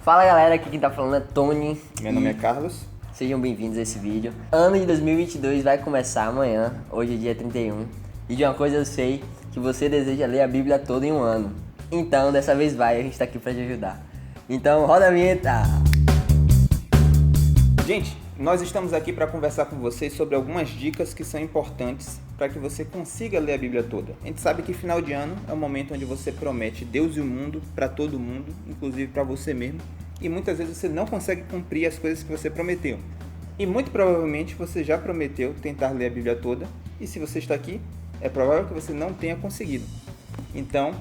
Fala galera, aqui quem tá falando é Tony. Meu nome é Carlos. Sejam bem-vindos a esse vídeo. Ano de 2022 vai começar amanhã, hoje é dia 31. E de uma coisa eu sei, que você deseja ler a Bíblia toda em um ano. Então, dessa vez vai, a gente tá aqui pra te ajudar. Então, roda a vinheta! Gente, nós estamos aqui para conversar com vocês sobre algumas dicas que são importantes para que você consiga ler a Bíblia toda. A gente sabe que final de ano é o momento onde você promete Deus e o mundo para todo mundo, inclusive para você mesmo, e muitas vezes você não consegue cumprir as coisas que você prometeu. E muito provavelmente você já prometeu tentar ler a Bíblia toda, e se você está aqui, é provável que você não tenha conseguido. Então,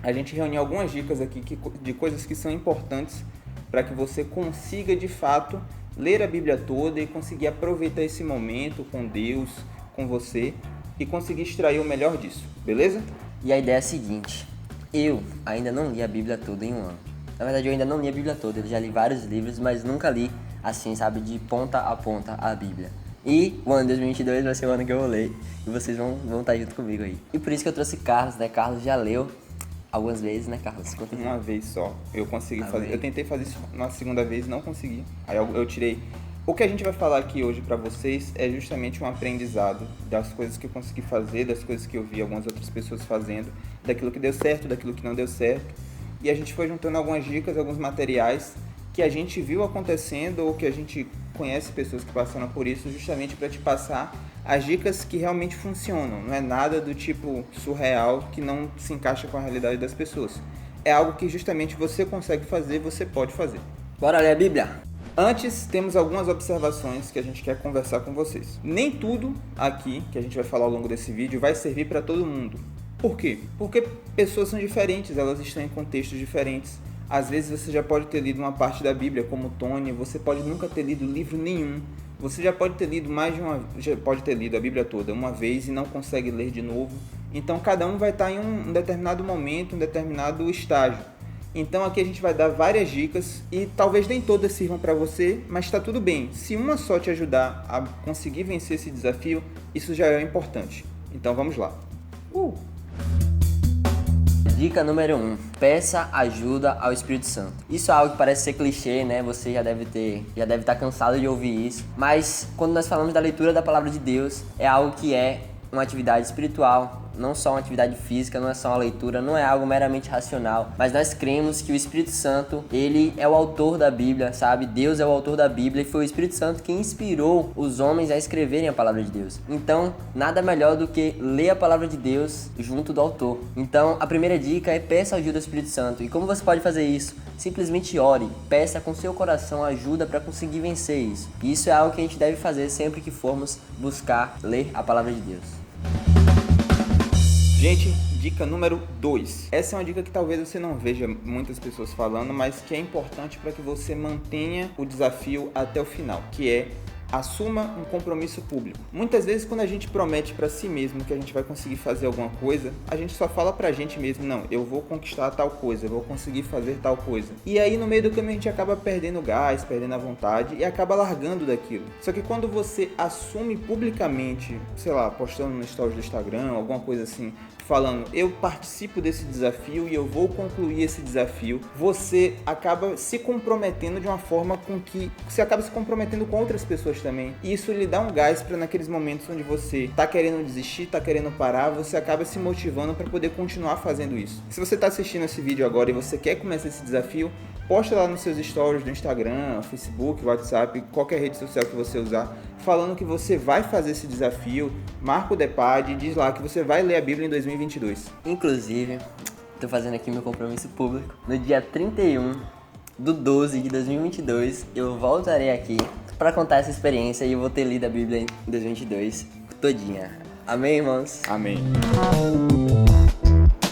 a gente reuniu algumas dicas aqui de coisas que são importantes para que você consiga de fato ler a Bíblia toda e conseguir aproveitar esse momento com Deus, com você e conseguir extrair o melhor disso, beleza? E a ideia é a seguinte, eu ainda não li a Bíblia toda em um ano. Na verdade, eu ainda não li a Bíblia toda, eu já li vários livros, mas nunca li assim, sabe, de ponta a ponta a Bíblia. E o ano de 2022 vai ser o ano que eu vou ler e vocês vão estar junto comigo aí. E por isso que eu trouxe Carlos, né? Carlos já leu algumas vezes, né, Carlos? Uma vez só. Eu consegui fazer. Eu tentei fazer isso na segunda vez, não consegui. Aí eu tirei. O que a gente vai falar aqui hoje pra vocês é justamente um aprendizado das coisas que eu consegui fazer, das coisas que eu vi algumas outras pessoas fazendo, daquilo que deu certo, daquilo que não deu certo. E a gente foi juntando algumas dicas, alguns materiais que a gente viu acontecendo ou que a gente conhece pessoas que passaram por isso, justamente para te passar as dicas que realmente funcionam. Não é nada do tipo surreal que não se encaixa com a realidade das pessoas. É algo que justamente você consegue fazer, você pode fazer. Bora ler a Bíblia? Antes, temos algumas observações que a gente quer conversar com vocês. Nem tudo aqui, que a gente vai falar ao longo desse vídeo, vai servir para todo mundo. Por quê? Porque pessoas são diferentes, elas estão em contextos diferentes. Às vezes você já pode ter lido uma parte da Bíblia, como Tony, você pode nunca ter lido livro nenhum. Você já pode ter lido a Bíblia toda uma vez e não consegue ler de novo. Então cada um vai estar em um determinado momento, um determinado estágio. Então aqui a gente vai dar várias dicas e talvez nem todas sirvam para você, mas está tudo bem. Se uma só te ajudar a conseguir vencer esse desafio, isso já é importante. Então vamos lá. Dica número 1. Peça ajuda ao Espírito Santo. Isso é algo que parece ser clichê, né? Você já deve estar cansado de ouvir isso. Mas quando nós falamos da leitura da Palavra de Deus, é algo que é uma atividade espiritual, não só uma atividade física, não é só uma leitura, não é algo meramente racional, mas nós cremos que o Espírito Santo, ele é o autor da Bíblia, sabe? Deus é o autor da Bíblia e foi o Espírito Santo que inspirou os homens a escreverem a Palavra de Deus. Então, nada melhor do que ler a Palavra de Deus junto do autor. Então, a primeira dica é peça ajuda ao Espírito Santo. E como você pode fazer isso? Simplesmente ore, peça com seu coração ajuda para conseguir vencer isso. E isso é algo que a gente deve fazer sempre que formos buscar ler a Palavra de Deus. Gente, dica número 2. Essa é uma dica que talvez você não veja muitas pessoas falando, mas que é importante para que você mantenha o desafio até o final, que é assuma um compromisso público. Muitas vezes quando a gente promete para si mesmo que a gente vai conseguir fazer alguma coisa, a gente só fala pra gente mesmo, não, eu vou conquistar tal coisa, eu vou conseguir fazer tal coisa. E aí no meio do caminho a gente acaba perdendo gás, perdendo a vontade e acaba largando daquilo. Só que quando você assume publicamente, sei lá, postando no stories do Instagram, alguma coisa assim, falando, eu participo desse desafio e eu vou concluir esse desafio, você acaba se comprometendo de uma forma com que você acaba se comprometendo com outras pessoas também. E isso lhe dá um gás para naqueles momentos onde você tá querendo desistir, tá querendo parar, você acaba se motivando para poder continuar fazendo isso. Se você tá assistindo esse vídeo agora e você quer começar esse desafio, posta lá nos seus stories do Instagram, Facebook, WhatsApp, qualquer rede social que você usar, falando que você vai fazer esse desafio, marca o DEPAD e diz lá que você vai ler a Bíblia em 2022. Inclusive, tô fazendo aqui meu compromisso público. No dia 31/12 de 2022, eu voltarei aqui para contar essa experiência e eu vou ter lido a Bíblia em 2022 todinha. Amém, irmãos? Amém.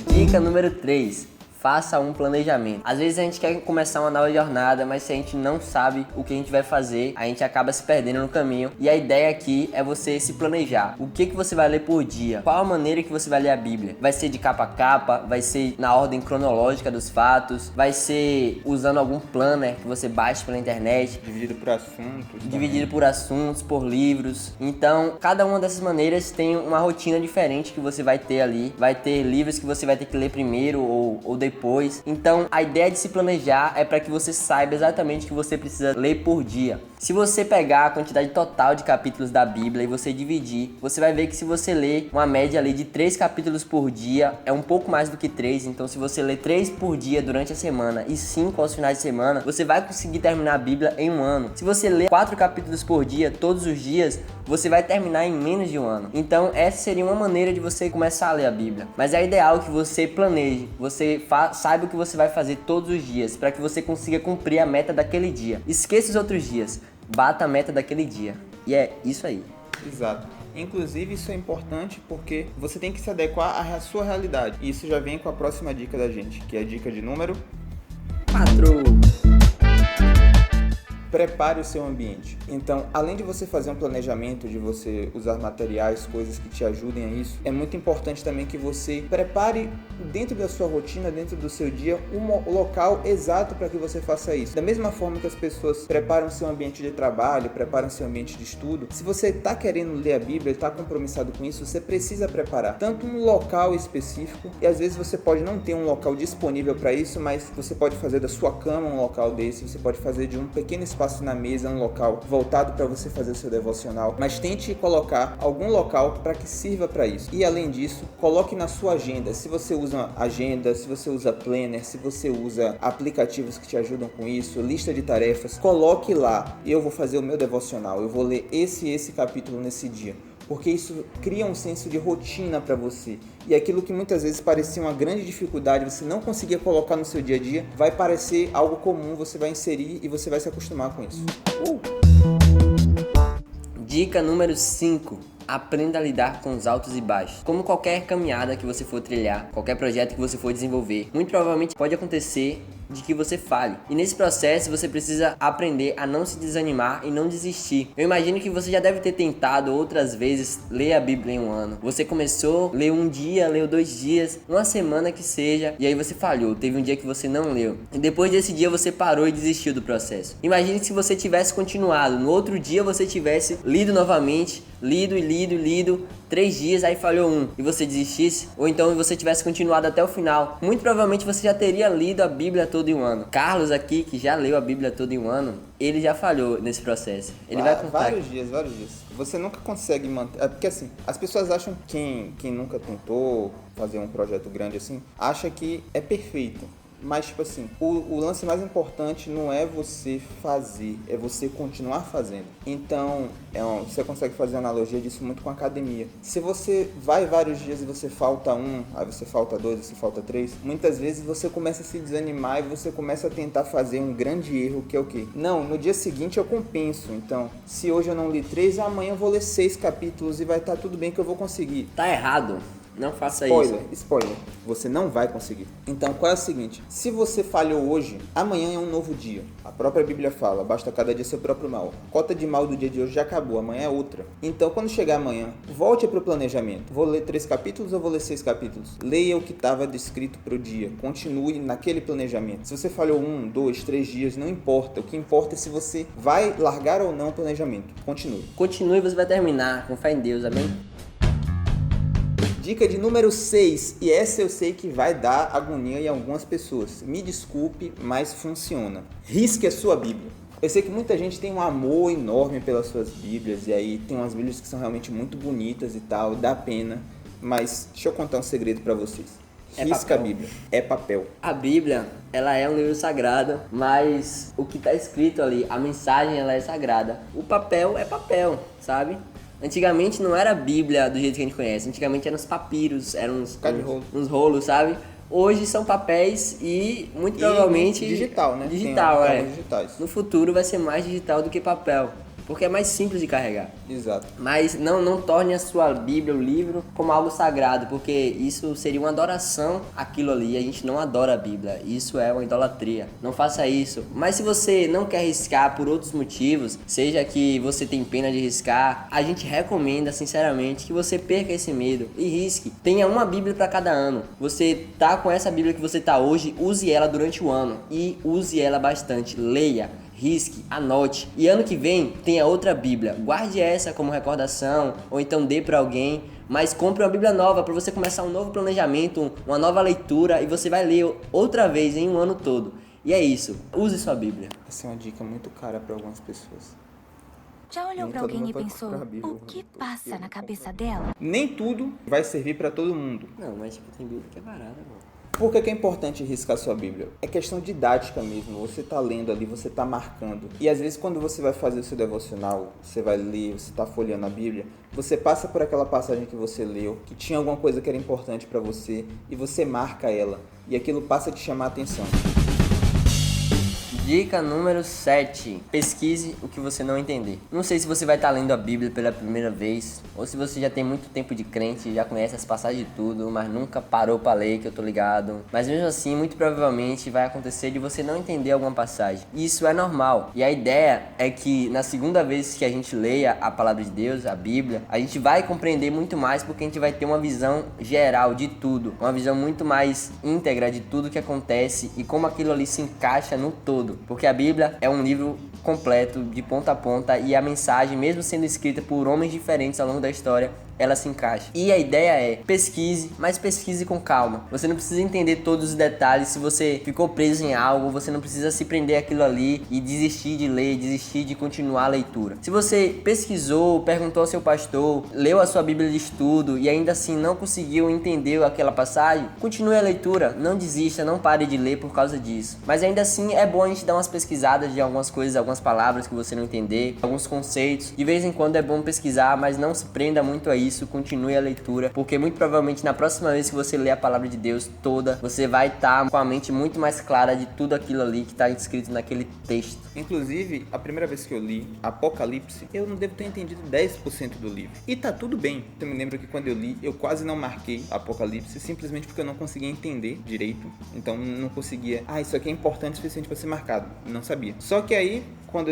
Dica número 3. Faça um planejamento. Às vezes a gente quer começar uma nova jornada, mas se a gente não sabe o que a gente vai fazer, a gente acaba se perdendo no caminho. E a ideia aqui é você se planejar. O que você vai ler por dia? Qual a maneira que você vai ler a Bíblia? Vai ser de capa a capa? Vai ser na ordem cronológica dos fatos? Vai ser usando algum planner que você baixe pela internet? Dividido por assuntos. Dividido por assuntos, por livros. Então, cada uma dessas maneiras tem uma rotina diferente que você vai ter ali. Vai ter livros que você vai ter que ler primeiro ou depois depois. Então, a ideia de se planejar é para que você saiba exatamente o que você precisa ler por dia. Se você pegar a quantidade total de capítulos da Bíblia e você dividir, você vai ver que se você ler uma média ali de 3 capítulos por dia, é um pouco mais do que 3. Então, se você ler 3 por dia durante a semana e 5 aos finais de semana, você vai conseguir terminar a Bíblia em um ano. Se você ler 4 capítulos por dia, todos os dias, você vai terminar em menos de um ano. Então, essa seria uma maneira de você começar a ler a Bíblia. Mas é ideal que você planeje, você saiba o que você vai fazer todos os dias, para que você consiga cumprir a meta daquele dia. Esqueça os outros dias. Bata a meta daquele dia. E é isso aí. Exato. Inclusive, isso é importante porque você tem que se adequar à sua realidade. E isso já vem com a próxima dica da gente, que é a dica de número 4. Prepare o seu ambiente. Então, além de você fazer um planejamento, de você usar materiais, coisas que te ajudem a isso, é muito importante também que você prepare dentro da sua rotina, dentro do seu dia, um local exato para que você faça isso. Da mesma forma que as pessoas preparam seu ambiente de trabalho, preparam seu ambiente de estudo, se você está querendo ler a Bíblia, está compromissado com isso, você precisa preparar tanto um local específico, e às vezes você pode não ter um local disponível para isso, mas você pode fazer da sua cama um local desse, você pode fazer de um pequeno espaço na mesa, um local voltado para você fazer o seu devocional, mas tente colocar algum local para que sirva para isso. E além disso, coloque na sua agenda. Se você usa agenda, se você usa planner, se você usa aplicativos que te ajudam com isso, lista de tarefas, coloque lá: eu vou fazer o meu devocional, eu vou ler esse capítulo nesse dia. Porque isso cria um senso de rotina para você. E aquilo que muitas vezes parecia uma grande dificuldade, você não conseguia colocar no seu dia a dia, vai parecer algo comum, você vai inserir e você vai se acostumar com isso. Dica número 5. Aprenda a lidar com os altos e baixos. Como qualquer caminhada que você for trilhar, qualquer projeto que você for desenvolver, muito provavelmente pode acontecer de que você falhe. E nesse processo você precisa aprender a não se desanimar e não desistir. Eu imagino que você já deve ter tentado outras vezes ler a Bíblia em um ano. Você começou, leu um dia, leu 2 dias, uma semana que seja, e aí você falhou. Teve um dia que você não leu. E depois desse dia você parou e desistiu do processo. Imagine que se você tivesse continuado, no outro dia você tivesse lido novamente, lido, 3 dias, aí falhou um, e você desistisse, ou então você tivesse continuado até o final, muito provavelmente você já teria lido a Bíblia toda em um ano. Carlos aqui, que já leu a Bíblia toda em um ano, ele já falhou nesse processo. Ele vai contar. Vários dias. Você nunca consegue manter. Porque assim, as pessoas acham que quem nunca tentou fazer um projeto grande assim, acha que é perfeito. Mas, tipo assim, o lance mais importante não é você fazer, é você continuar fazendo. Então, você consegue fazer analogia disso muito com a academia. Se você vai vários dias e você falta um, aí você falta 2, você falta 3, muitas vezes você começa a se desanimar e você começa a tentar fazer um grande erro, que é o quê? Não, no dia seguinte eu compenso. Então, se hoje eu não li 3, amanhã eu vou ler 6 capítulos e vai estar tudo bem que eu vou conseguir. Tá errado. Não faça Spoiler, você não vai conseguir. Então, qual é o seguinte? Se você falhou hoje, amanhã é um novo dia. A própria Bíblia fala: basta cada dia seu próprio mal. A cota de mal do dia de hoje já acabou, amanhã é outra. Então, quando chegar amanhã, volte para o planejamento. Vou ler 3 capítulos ou vou ler 6 capítulos? Leia o que estava descrito para o dia. Continue naquele planejamento. Se você falhou 1, 2, 3 dias, não importa. O que importa é se você vai largar ou não o planejamento. Continue. Continue e você vai terminar. Com fé em Deus, amém? Dica de número 6, e essa eu sei que vai dar agonia em algumas pessoas. Me desculpe, mas funciona. Risque a sua Bíblia. Eu sei que muita gente tem um amor enorme pelas suas Bíblias, e aí tem umas Bíblias que são realmente muito bonitas e tal, dá pena. Mas deixa eu contar um segredo pra vocês. Risca a Bíblia. É papel. A Bíblia, ela é um livro sagrado, mas o que está escrito ali, a mensagem, ela é sagrada. O papel é papel, sabe? Antigamente não era a Bíblia do jeito que a gente conhece. Antigamente eram os papiros, eram uns rolos, sabe? Hoje são papéis e muito provavelmente... digital, né? Digital, digitais. No futuro vai ser mais digital do que papel, porque é mais simples de carregar. Exato. Mas não torne a sua Bíblia, o livro, como algo sagrado, porque isso seria uma adoração àquilo ali. A gente não adora a Bíblia, isso é uma idolatria. Não faça isso. Mas se você não quer riscar por outros motivos, seja que você tem pena de riscar, a gente recomenda sinceramente que você perca esse medo e risque. Tenha uma Bíblia para cada ano. Você tá com essa Bíblia que você tá hoje, use ela durante o ano e use ela bastante. Leia, risque, anote. E ano que vem tenha outra Bíblia. Guarde essa como recordação ou então dê para alguém, Mas compre uma Bíblia nova para você começar um novo planejamento, uma nova leitura, e você vai ler outra vez em um ano todo. E é isso, use sua Bíblia. Essa é uma dica muito cara para algumas pessoas. Já olhou Nem pra todo alguém mundo e vai pensou, comprar a Bíblia, o que eu passa não na cabeça compro. dela? Nem tudo vai servir para todo mundo. Não, mas tipo, tem Bíblia que é barata, mano. Por que é importante riscar sua Bíblia? É questão didática mesmo, você tá lendo ali, você tá marcando. E às vezes quando você vai fazer o seu devocional, você vai ler, você tá folheando a Bíblia, você passa por aquela passagem que você leu, que tinha alguma coisa que era importante para você, e você marca ela, e aquilo passa a te chamar a atenção. Dica número 7. Pesquise o que você não entender. Não sei se você vai estar lendo a Bíblia pela primeira vez, ou se você já tem muito tempo de crente, já conhece as passagens de tudo, mas nunca parou para ler, que eu tô ligado. Mas mesmo assim, muito provavelmente vai acontecer de você não entender alguma passagem. E isso é normal. E a ideia é que na segunda vez que a gente leia a palavra de Deus, a Bíblia, a gente vai compreender muito mais, porque a gente vai ter uma visão geral de tudo, uma visão muito mais íntegra de tudo que acontece e como aquilo ali se encaixa no todo. Porque a Bíblia é um livro completo, de ponta a ponta, e a mensagem, mesmo sendo escrita por homens diferentes ao longo da história, ela se encaixa. E a ideia é, pesquise, mas pesquise com calma. Você não precisa entender todos os detalhes. Se você ficou preso em algo, você não precisa se prender àquilo ali e desistir de ler, desistir de continuar a leitura. Se você pesquisou, perguntou ao seu pastor, leu a sua Bíblia de estudo e ainda assim não conseguiu entender aquela passagem, continue a leitura, não desista, não pare de ler por causa disso. Mas ainda assim é bom a gente dar umas pesquisadas de algumas coisas, algumas palavras que você não entender, alguns conceitos. De vez em quando é bom pesquisar, mas não se prenda muito a isso, continue a leitura, porque muito provavelmente na próxima vez que você ler a palavra de Deus toda, você vai estar com a mente muito mais clara de tudo aquilo ali que está escrito naquele texto. Inclusive, a primeira vez que eu li Apocalipse, eu não devo ter entendido 10% do livro. E tá tudo bem. Eu me lembro que quando eu li, eu quase não marquei Apocalipse, simplesmente porque eu não conseguia entender direito. Então não conseguia, isso aqui é importante o suficiente para ser marcado. Não sabia. Só que aí,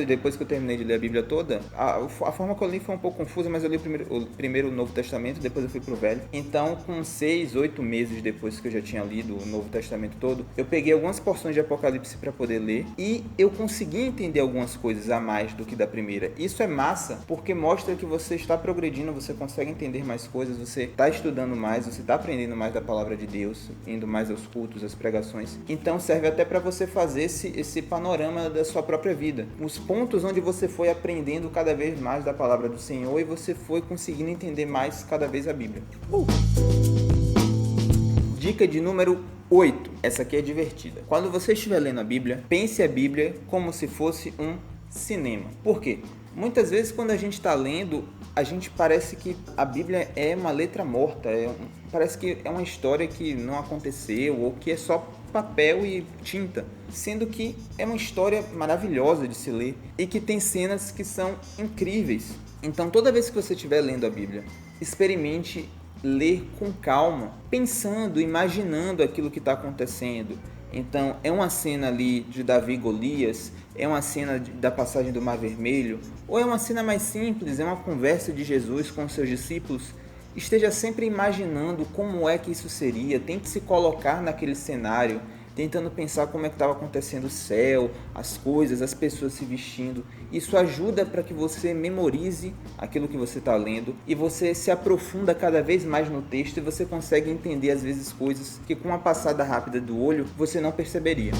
depois que eu terminei de ler a Bíblia toda, a forma que eu li foi um pouco confusa, mas eu li primeiro o Novo Testamento, depois eu fui pro Velho. Então, com 6, 8 meses depois que eu já tinha lido o Novo Testamento todo, eu peguei algumas porções de Apocalipse para poder ler e eu consegui entender algumas coisas a mais do que da primeira. Isso é massa, porque mostra que você está progredindo, você consegue entender mais coisas, você está estudando mais, você está aprendendo mais da palavra de Deus, indo mais aos cultos, às pregações. Então, serve até para você fazer esse panorama da sua própria vida. Os pontos onde você foi aprendendo cada vez mais da palavra do Senhor e você foi conseguindo entender mais cada vez a Bíblia. Dica de número 8. Essa aqui é divertida. Quando você estiver lendo a Bíblia, pense a Bíblia como se fosse um cinema. Por quê? Muitas vezes quando a gente está lendo, a gente parece que a Bíblia é uma letra morta, parece que é uma história que não aconteceu ou que é só papel e tinta, sendo que é uma história maravilhosa de se ler e que tem cenas que são incríveis. Então toda vez que você estiver lendo a Bíblia, experimente ler com calma, pensando, imaginando aquilo que está acontecendo. Então é uma cena ali de Davi e Golias, é uma cena da passagem do Mar Vermelho, ou é uma cena mais simples, é uma conversa de Jesus com os seus discípulos. Esteja sempre imaginando como é que isso seria, tente se colocar naquele cenário, tentando pensar como é que estava acontecendo o céu, as coisas, as pessoas se vestindo. Isso ajuda para que você memorize aquilo que você está lendo e você se aprofunda cada vez mais no texto e você consegue entender às vezes coisas que com uma passada rápida do olho você não perceberia.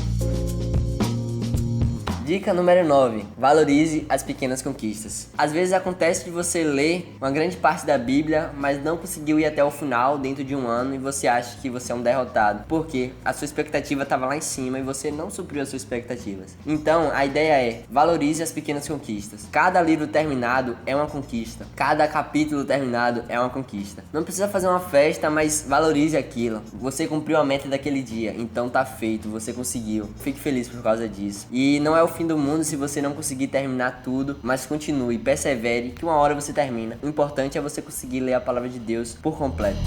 Dica número 9. Valorize as pequenas conquistas. Às vezes acontece de você ler uma grande parte da Bíblia, mas não conseguiu ir até o final dentro de um ano e você acha que você é um derrotado, porque a sua expectativa estava lá em cima e você não supriu as suas expectativas. Então, a ideia é, valorize as pequenas conquistas. Cada livro terminado é uma conquista. Cada capítulo terminado é uma conquista. Não precisa fazer uma festa, mas valorize aquilo. Você cumpriu a meta daquele dia, então tá feito, você conseguiu. Fique feliz por causa disso. E não é o fim do mundo se você não conseguir terminar tudo, mas continue, persevere, que uma hora você termina. O importante é você conseguir ler a palavra de Deus por completo.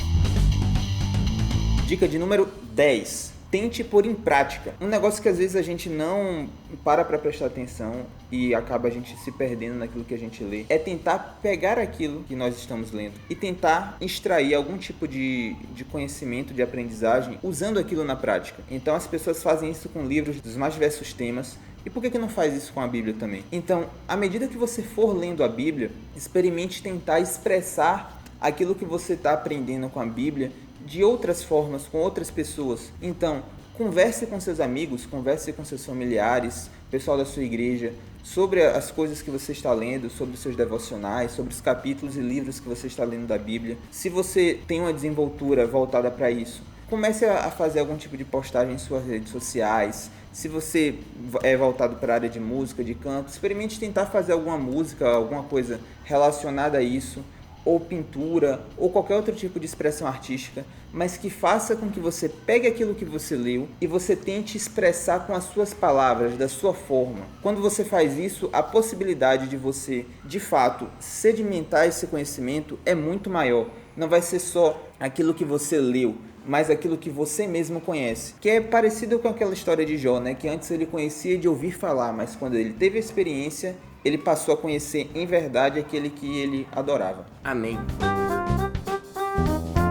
Dica de número 10. Tente pôr em prática. Um negócio que às vezes a gente não para prestar atenção e acaba a gente se perdendo naquilo que a gente lê, é tentar pegar aquilo que nós estamos lendo e tentar extrair algum tipo de conhecimento, de aprendizagem, usando aquilo na prática. Então as pessoas fazem isso com livros dos mais diversos temas. E por que não faz isso com a Bíblia também? Então, à medida que você for lendo a Bíblia, experimente tentar expressar aquilo que você está aprendendo com a Bíblia de outras formas, com outras pessoas. Então, converse com seus amigos, converse com seus familiares, pessoal da sua igreja, sobre as coisas que você está lendo, sobre os seus devocionais, sobre os capítulos e livros que você está lendo da Bíblia. Se você tem uma desenvoltura voltada para isso, comece a fazer algum tipo de postagem em suas redes sociais. Se você é voltado para a área de música, de canto, experimente tentar fazer alguma música, alguma coisa relacionada a isso, ou pintura, ou qualquer outro tipo de expressão artística, mas que faça com que você pegue aquilo que você leu e você tente expressar com as suas palavras, da sua forma. Quando você faz isso, a possibilidade de você, de fato, sedimentar esse conhecimento é muito maior. Não vai ser só aquilo que você leu, mas aquilo que você mesmo conhece, que é parecido com aquela história de Jó, né? Que antes ele conhecia de ouvir falar, mas quando ele teve a experiência, ele passou a conhecer em verdade aquele que ele adorava. Amém.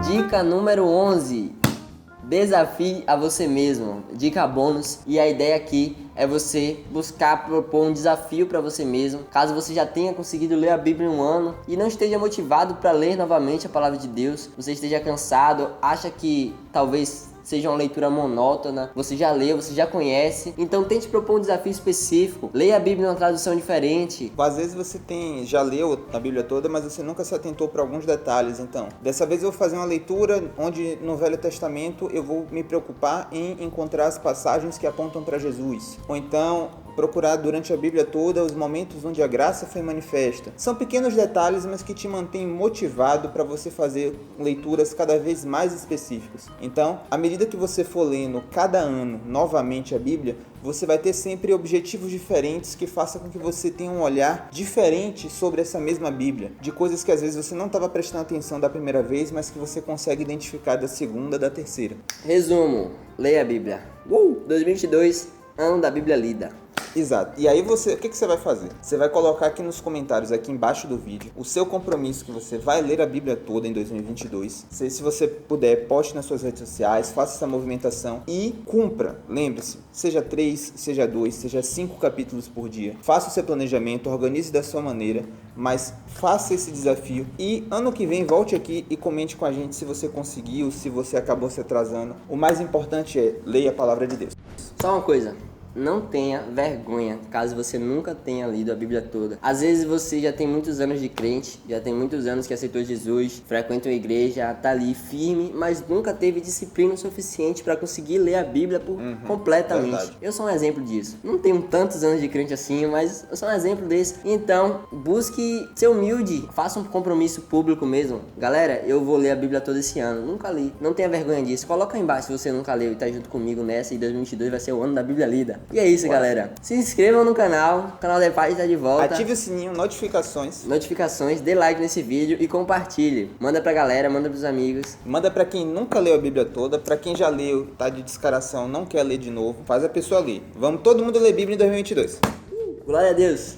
Dica número 11. Desafie a você mesmo. Dica bônus. E a ideia aqui é você buscar propor um desafio para você mesmo. Caso você já tenha conseguido ler a Bíblia em um ano e não esteja motivado para ler novamente a palavra de Deus, você esteja cansado, acha que talvez seja uma leitura monótona, você já leu, você já conhece, então tente propor um desafio específico. Leia a Bíblia em uma tradução diferente. Às vezes você já leu a Bíblia toda, mas você nunca se atentou para alguns detalhes. Então, dessa vez eu vou fazer uma leitura onde no Velho Testamento eu vou me preocupar em encontrar as passagens que apontam para Jesus. Ou então, procurar durante a Bíblia toda os momentos onde a graça foi manifesta. São pequenos detalhes, mas que te mantêm motivado para você fazer leituras cada vez mais específicas. Então, à medida que você for lendo cada ano novamente a Bíblia, você vai ter sempre objetivos diferentes que façam com que você tenha um olhar diferente sobre essa mesma Bíblia, de coisas que às vezes você não estava prestando atenção da primeira vez, mas que você consegue identificar da segunda, da terceira. Resumo, leia a Bíblia. 2022, ano da Bíblia lida. Exato. E aí o que você vai fazer? Você vai colocar aqui nos comentários, aqui embaixo do vídeo, o seu compromisso que você vai ler a Bíblia toda em 2022. Se você puder, poste nas suas redes sociais, faça essa movimentação e cumpra. Lembre-se, seja 3, seja 2, seja 5 capítulos por dia. Faça o seu planejamento, organize da sua maneira, mas faça esse desafio e ano que vem volte aqui e comente com a gente se você conseguiu, se você acabou se atrasando. O mais importante é leia a palavra de Deus. Só uma coisa. Não tenha vergonha, caso você nunca tenha lido a Bíblia toda. Às vezes você já tem muitos anos de crente, já tem muitos anos que aceitou Jesus, frequenta uma igreja, tá ali firme, mas nunca teve disciplina o suficiente para conseguir ler a Bíblia completamente. Verdade. Eu sou um exemplo disso. Não tenho tantos anos de crente assim, mas eu sou um exemplo desse. Então, busque ser humilde, faça um compromisso público mesmo. Galera, eu vou ler a Bíblia toda esse ano. Nunca li. Não tenha vergonha disso. Coloca aí embaixo se você nunca leu e tá junto comigo nessa, e 2022 vai ser o ano da Bíblia lida. E é isso, galera. Se inscrevam no canal, o canal da Epaz está de volta. Ative o sininho, notificações, dê like nesse vídeo e compartilhe. Manda pra galera, manda pros amigos. Manda pra quem nunca leu a Bíblia toda, pra quem já leu, tá de descaração, não quer ler de novo, faz a pessoa ler. Vamos todo mundo ler Bíblia em 2022. Glória a Deus.